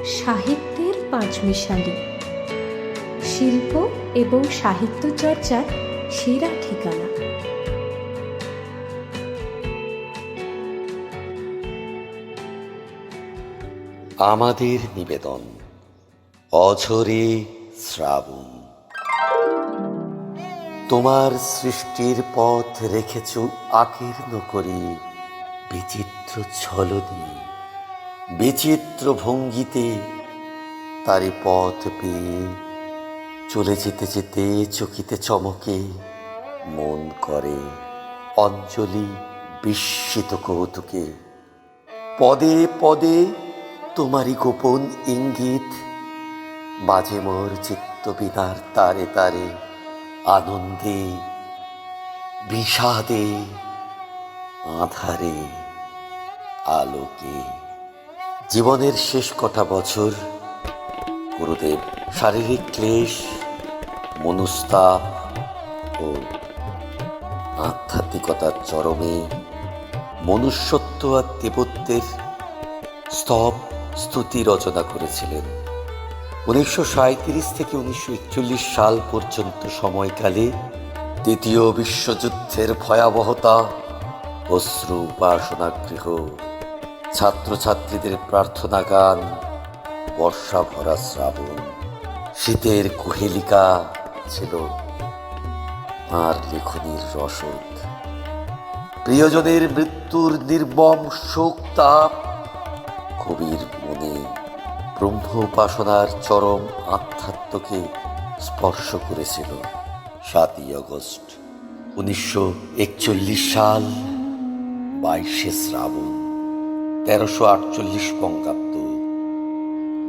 সাহিত্যের পাঁচমিশালি, শিল্প এবং সাহিত্য চর্চার সেরা ঠিকানা। আমাদের নিবেদন, অঝরে শ্রাবণ। তোমার সৃষ্টির পথ রেখেছ আকীর্ণ করে, বিচিত্র ছলনে, বিচিত্র ভঙ্গিতে। তারে পথ পেয়ে চলে যেতে যেতে চকিতে চমকে মন করে অঞ্জলি বিস্মিত কৌতুকে। পদে পদে তোমারই গোপন ইঙ্গিত বাজে মোর চিত্তবীণার তারে তারে, আনন্দে, বিষাদে, আঁধারে, আলোকে। জীবনের শেষ কটা বছর গুরুদেব শারীরিক ক্লেশ, মনস্তাপ ও আধ্যাত্মিকতার চরমে মনুষ্যত্ব আর দেবত্বের স্তব স্তুতি রচনা করেছিলেন। 1937 থেকে 1941 সাল পর্যন্ত সময়কালে দ্বিতীয় বিশ্বযুদ্ধের ভয়াবহতা, অশ্রু উপাসনাগৃহ, ছাত্রছাত্রীদের প্রার্থনা গান, বর্ষা ভরা শ্রাবণ, শীতের কুহেলিকা ছিল তাঁর লেখনীর রসদ। প্রিয়জনের মৃত্যুর নির্মম শোক তাপ কবির মনে ব্রহ্ম উপাসনার চরম আধ্যাত্মকে স্পর্শ করেছিল। 7ই আগস্ট 1941 সাল, 22শে শ্রাবণ, 1348 বঙ্গাব্দ,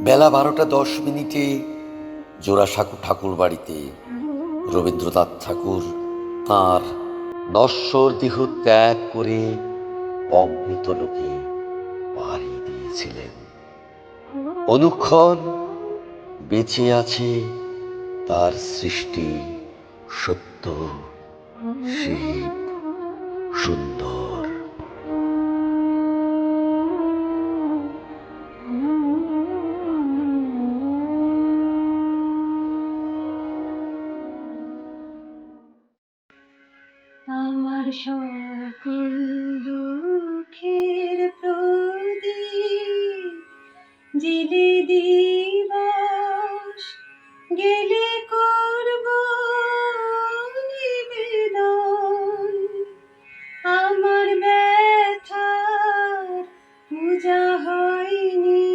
বেলা 12টা 10 মিনিটে জোড়াসাঁকো ঠাকুর বাড়িতে রবীন্দ্রনাথ ঠাকুর তাঁর নশ্বর দেহ ত্যাগ করে অমৃত লোকে পাড়ি দিয়েছিলেন। অনুক্ষণ বেঁচে আছে তার সৃষ্টি, সত্য, শিব, সুন্দর। আমার সকল দুঃখের প্রদীপ জেলে দিবস গেলে করব নিবেদন। আমার ব্যথার পূজা হয়নি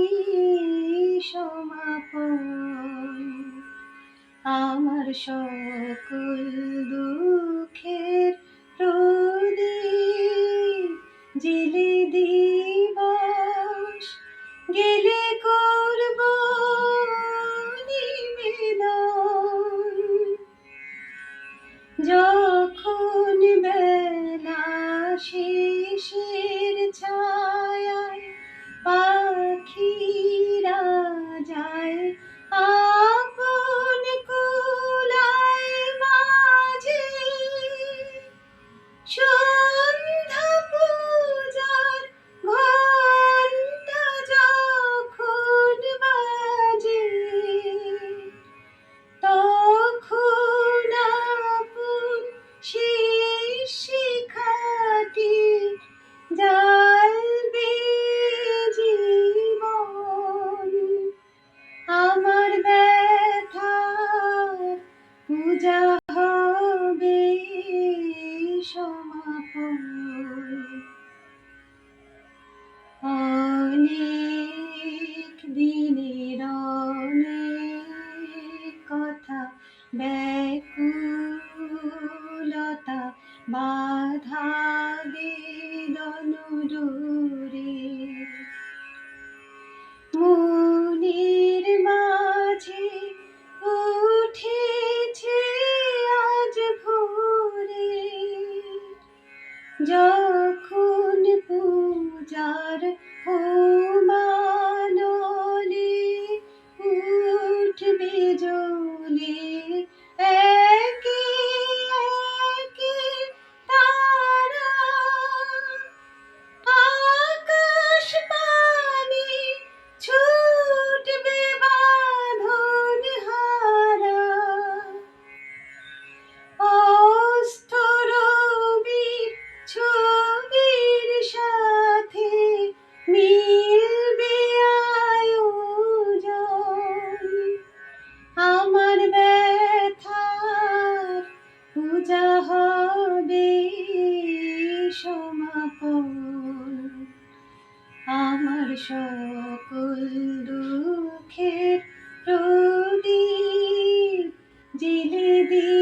সমাপন। আমার সকল দুঃখের প্রদীপ জেলে দিবস গেলে করব নিবেদন। যখন বেলা শেষের ছায়ায় পাখিরা যায় আপন কুলায় মাঝে, সন্ধ্যা পূজার ঘণ্টা যখন বাজে, তখন আপন শেষ শিখাটি জ্বালবে জীবন। আমার ব্যথার পূজা হবে সমাপন। অনেক দিনের অনেক কথা, ব্যাকুলতা, বাধা, বেদন দূরে মনের মাঝে উঠেছে আজ ভোরে। যখন পূজার হোমানলে উঠবে জ্বলে একে একে তারা, আকাশ পানে ছুটে সকল দুঃখের প্রদীপ জিলে